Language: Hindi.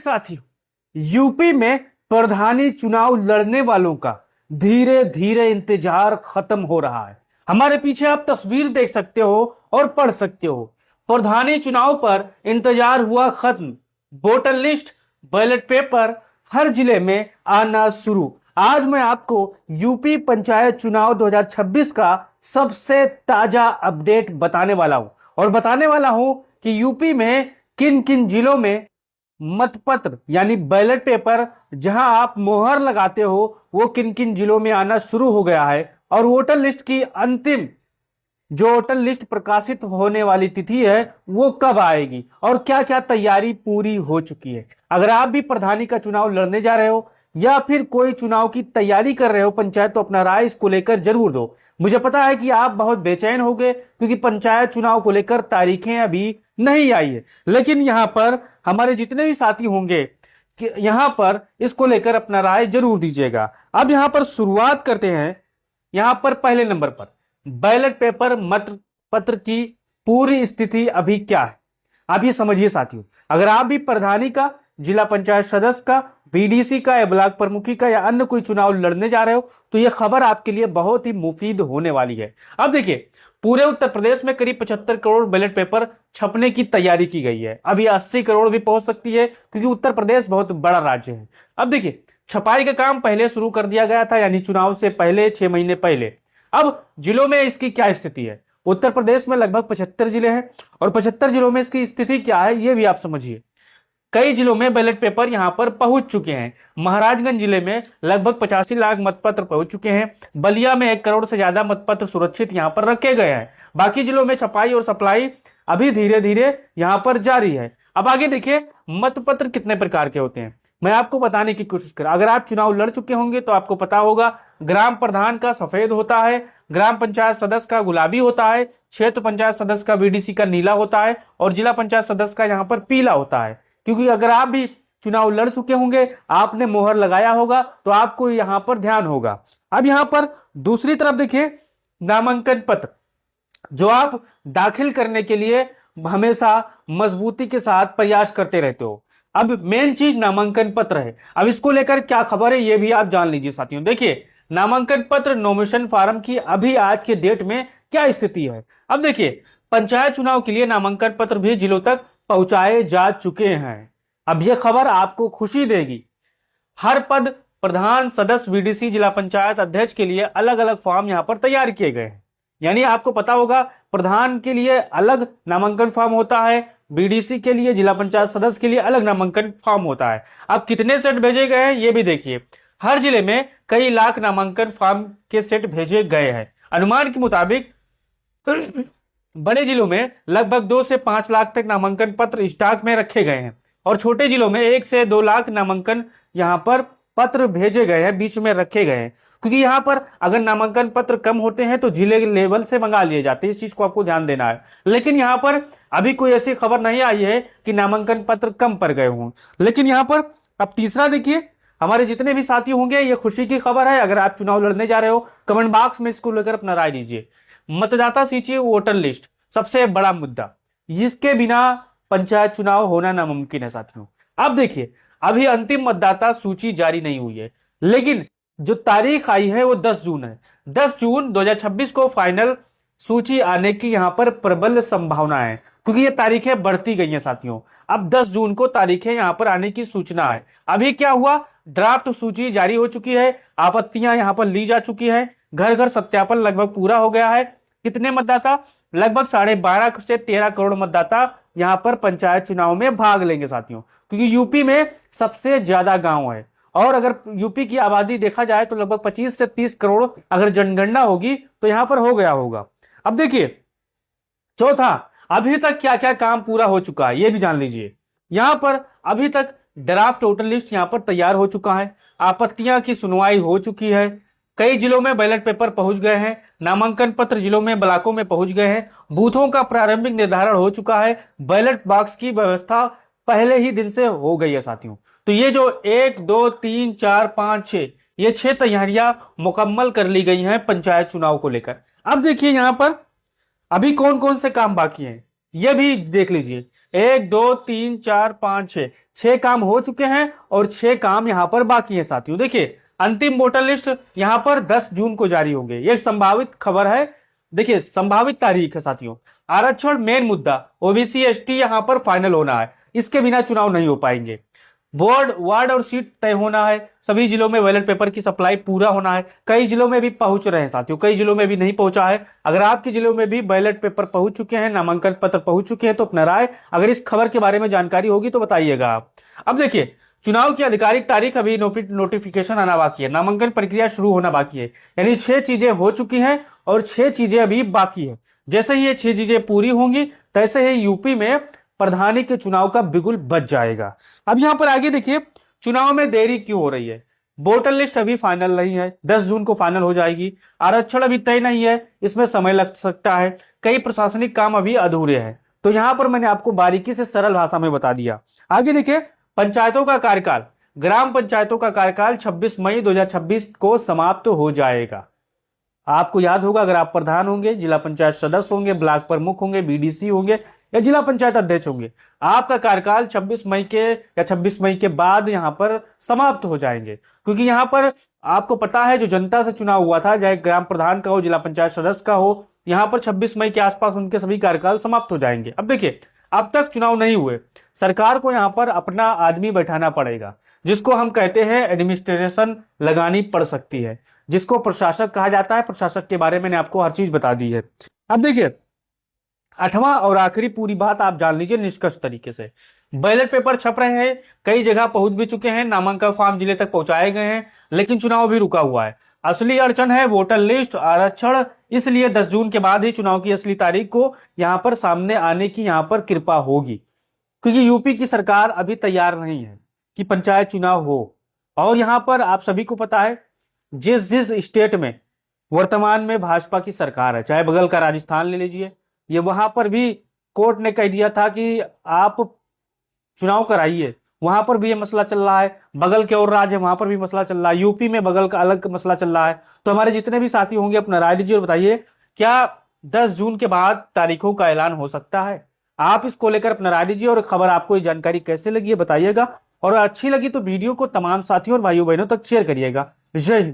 साथियों, यूपी में प्रधानी चुनाव लड़ने वालों का धीरे धीरे इंतजार खत्म हो रहा है। हमारे पीछे आप तस्वीर देख सकते हो और पढ़ सकते हो। प्रधानी चुनाव पर इंतजार हुआ खत्म। वोटर लिस्ट, बैलेट पेपर हर जिले में आना शुरू। आज मैं आपको यूपी पंचायत चुनाव 2026 का सबसे ताजा अपडेट बताने वाला हूं और बताने वाला हूं कि यूपी में किन किन जिलों में मतपत्र यानी बैलेट पेपर जहां आप मोहर लगाते हो वो किन किन जिलों में आना शुरू हो गया है और वोटर लिस्ट की अंतिम जो वोटर लिस्ट प्रकाशित होने वाली तिथि है वो कब आएगी और क्या क्या तैयारी पूरी हो चुकी है। अगर आप भी प्रधानी का चुनाव लड़ने जा रहे हो या फिर कोई चुनाव की तैयारी कर रहे हो पंचायत, तो अपना राय इसको लेकर जरूर दो। मुझे पता है कि आप बहुत बेचैन हो गए क्योंकि पंचायत चुनाव को लेकर तारीखें अभी नहीं आई है, लेकिन यहां पर हमारे जितने भी साथी होंगे कि यहां पर इसको लेकर अपना राय जरूर दीजिएगा। अब यहां पर शुरुआत करते हैं। यहां पर पहले नंबर पर बैलेट पेपर मत पत्र की पूरी स्थिति अभी क्या है आप ये समझिए साथियों। अगर आप भी प्रधानी का, जिला पंचायत सदस्य का, बीडीसी का या ब्लॉक प्रमुखी का या अन्य कोई चुनाव लड़ने जा रहे हो तो यह खबर आपके लिए बहुत ही मुफीद होने वाली है। अब देखिए, पूरे उत्तर प्रदेश में करीब 75 करोड़ बैलेट पेपर छपने की तैयारी की गई है। अभी 80 करोड़ भी पहुंच सकती है क्योंकि उत्तर प्रदेश बहुत बड़ा राज्य है। अब देखिए, छपाई का काम पहले शुरू कर दिया गया था यानी चुनाव से पहले 6 महीने पहले। अब जिलों में इसकी क्या स्थिति है? उत्तर प्रदेश में लगभग 75 जिले हैं और 75 जिलों में इसकी स्थिति क्या है ये भी आप समझिए। कई जिलों में बैलेट पेपर यहां पर पहुंच चुके हैं। महाराजगंज जिले में लगभग 85 लाख मतपत्र पहुंच चुके हैं। बलिया में 1 करोड़ से ज्यादा मतपत्र सुरक्षित यहां पर रखे गए हैं। बाकी जिलों में छपाई और सप्लाई अभी धीरे धीरे यहां पर जारी है। अब आगे देखिए, मतपत्र कितने प्रकार के होते हैं मैं आपको बताने की कोशिश कर। अगर आप चुनाव लड़ चुके होंगे तो आपको पता होगा, ग्राम प्रधान का सफेद होता है, ग्राम पंचायत सदस्य का गुलाबी होता है, क्षेत्र पंचायत सदस्य का बीडीसी का नीला होता है और जिला पंचायत सदस्य का यहाँ पर पीला होता है। क्योंकि अगर आप भी चुनाव लड़ चुके होंगे, आपने मोहर लगाया होगा तो आपको यहां पर ध्यान होगा। अब यहां पर दूसरी तरफ देखिए, नामांकन पत्र जो आप दाखिल करने के लिए हमेशा मजबूती के साथ प्रयास करते रहते हो। अब मेन चीज नामांकन पत्र है। अब इसको लेकर क्या खबर है ये भी आप जान लीजिए साथियों। देखिए, नामांकन पत्र नॉमिनेशन फॉर्म की अभी आज के डेट में क्या स्थिति है। अब देखिए, पंचायत चुनाव के लिए नामांकन पत्र भी जिलों तक पहुंचाए जा चुके हैं। अब यह खबर आपको खुशी देगी। हर पद प्रधान, सदस्य, बीडीसी, जिला पंचायत अध्यक्ष के लिए अलग अलग फॉर्म यहां पर तैयार किए गए हैं। यानी आपको पता होगा, प्रधान के लिए अलग नामांकन फॉर्म होता है, बीडीसी के लिए, जिला पंचायत सदस्य के लिए अलग नामांकन फॉर्म होता है। अब कितने सेट भेजे गए हैं ये भी देखिए। हर जिले में कई लाख नामांकन फॉर्म के सेट भेजे गए हैं। अनुमान के मुताबिक बड़े जिलों में लगभग 2 से 5 लाख तक नामांकन पत्र स्टॉक में रखे गए हैं और छोटे जिलों में 1 से 2 लाख नामांकन यहां पर पत्र भेजे गए हैं, बीच में रखे गए हैं। क्योंकि यहां पर अगर नामांकन पत्र कम होते हैं तो जिले लेवल से मंगा लिए जाते हैं। इस चीज को आपको ध्यान देना है। लेकिन यहां पर अभी कोई ऐसी खबर नहीं आई है कि नामांकन पत्र कम पड़ गए हों। लेकिन यहां पर अब तीसरा देखिए, हमारे जितने भी साथी होंगे ये खुशी की खबर है। अगर आप चुनाव लड़ने जा रहे हो, कमेंट बॉक्स में इसको लेकर अपना राय दीजिए। मतदाता सूची वोटर लिस्ट सबसे बड़ा मुद्दा, इसके बिना पंचायत चुनाव होना नामुमकिन है साथियों। अब देखिए, अभी अंतिम मतदाता सूची जारी नहीं हुई है, लेकिन जो तारीख आई है वो 10 जून है। 10 जून 2026 को फाइनल सूची आने की यहां पर प्रबल संभावना है क्योंकि ये तारीखें बढ़ती गई हैं साथियों। अब 10 जून को तारीखें यहां पर आने की सूचना है। अभी क्या हुआ, ड्राफ्ट सूची जारी हो चुकी है, आपत्तियां यहां पर ली जा चुकी है, घर घर सत्यापन लगभग पूरा हो गया है। कितने मतदाता? लगभग 12.5 से 13 करोड़ मतदाता यहां पर पंचायत चुनाव में भाग लेंगे साथियों। क्योंकि यूपी में सबसे ज्यादा गांव है और अगर यूपी की आबादी देखा जाए तो लगभग 25 से 30 करोड़ अगर जनगणना होगी तो यहां पर हो गया होगा। अब देखिए, चौथा, अभी तक क्या क्या काम पूरा हो चुका है ये भी जान लीजिए। यहां पर अभी तक ड्राफ्ट वोटर लिस्ट यहां पर तैयार हो चुका है, आपत्तियां की सुनवाई हो चुकी है, कई जिलों में बैलेट पेपर पहुंच गए हैं, नामांकन पत्र जिलों में, ब्लॉकों में पहुंच गए हैं, बूथों का प्रारंभिक निर्धारण हो चुका है, बैलेट बॉक्स की व्यवस्था पहले ही दिन से हो गई है साथियों। तो ये जो 1 2 3 4 5 6 ये 6 तैयारियां मुकम्मल कर ली गई हैं पंचायत चुनाव को लेकर। अब देखिए, यहां पर अभी कौन कौन से काम बाकी हैं ये भी देख लीजिए। 1 2 3 4 5 6 6 काम हो चुके हैं और 6 काम यहां पर बाकी है साथियों। देखिए अंतिम वोटर लिस्ट यहां पर 10 जून को जारी होंगे, ये संभावित खबर है। देखिए संभावित तारीख है साथियों। आरक्षण मेन मुद्दा, ओबीसी एसटी यहां पर फाइनल होना है, इसके बिना चुनाव नहीं हो पाएंगे। बोर्ड वार्ड और सीट तय होना है, सभी जिलों में बैलेट पेपर की सप्लाई पूरा होना है। कई जिलों में भी पहुंच रहे हैं साथियों, कई जिलों में भी नहीं पहुंचा है। अगर आपके जिलों में भी बैलेट पेपर पहुंच चुके हैं, नामांकन पत्र पहुंच चुके हैं, तो अपना राय अगर इस खबर के बारे में जानकारी होगी तो बताइएगा आप। अब देखिए चुनाव की आधिकारिक तारीख अभी नोटिफिकेशन आना बाकी है, नामांकन प्रक्रिया शुरू होना बाकी है। यानी 6 चीजें हो चुकी हैं और 6 चीजें अभी बाकी है। जैसे ही ये 6 चीजें पूरी होंगी तैसे ही यूपी में प्रधानी के चुनाव का बिगुल बज जाएगा। अब यहां पर आगे देखिए चुनाव में देरी क्यों हो रही है। वोटर लिस्ट अभी फाइनल नहीं है, 10 जून को फाइनल हो जाएगी। आरक्षण अभी तय नहीं है, इसमें समय लग सकता है। कई प्रशासनिक काम अभी अधूरे हैं। तो यहां पर मैंने आपको बारीकी से सरल भाषा में बता दिया। आगे देखिए पंचायतों का कार्यकाल, ग्राम पंचायतों का कार्यकाल 26 मई 2026 को समाप्त हो जाएगा। आपको याद होगा अगर आप प्रधान होंगे, जिला पंचायत सदस्य होंगे, ब्लॉक प्रमुख होंगे, बीडीसी होंगे या जिला पंचायत अध्यक्ष होंगे, आपका कार्यकाल 26 मई के या 26 मई के बाद यहां पर समाप्त हो जाएंगे। क्योंकि यहां पर आपको पता है जो जनता से चुनाव हुआ था, चाहे ग्राम प्रधान का हो, जिला पंचायत सदस्य का हो, यहां पर 26 मई के आसपास उनके सभी कार्यकाल समाप्त हो जाएंगे। अब देखिए अब तक चुनाव नहीं हुए, सरकार को यहां पर अपना आदमी बैठाना पड़ेगा, जिसको हम कहते हैं एडमिनिस्ट्रेशन लगानी पड़ सकती है, जिसको प्रशासक कहा जाता है। प्रशासक के बारे में मैंने आपको हर चीज बता दी है। अब देखिए 8वां और आखिरी पूरी बात आप जान लीजिए निष्कर्ष तरीके से। बैलेट पेपर छप रहे हैं, कई जगह पहुंच भी चुके हैं, नामांकन फॉर्म जिले तक पहुंचाए गए हैं, लेकिन चुनाव भी रुका हुआ है। असली अड़चन है वोटर लिस्ट, आरक्षण। इसलिए 10 जून के बाद ही चुनाव की असली तारीख को यहां पर सामने आने की यहां पर कृपा होगी। क्योंकि यूपी की सरकार अभी तैयार नहीं है कि पंचायत चुनाव हो। और यहां पर आप सभी को पता है जिस जिस स्टेट में वर्तमान में भाजपा की सरकार है, चाहे बगल का राजस्थान ले लीजिए, ये वहां पर भी कोर्ट ने कह दिया था कि आप चुनाव कराइए, वहां पर भी ये मसला चल रहा है। बगल के और राज्य है वहां पर भी मसला चल रहा है, यूपी में बगल का अलग मसला चल रहा है। तो हमारे जितने भी साथी होंगे अपना राय दीजिए और बताइए क्या 10 जून के बाद तारीखों का ऐलान हो सकता है। आप इसको लेकर अपना राय दीजिए और खबर आपको ये जानकारी कैसे लगी है बताइएगा। और अच्छी लगी तो वीडियो को तमाम साथियों और भाइयों बहनों तक शेयर करिएगा। जय हिंद।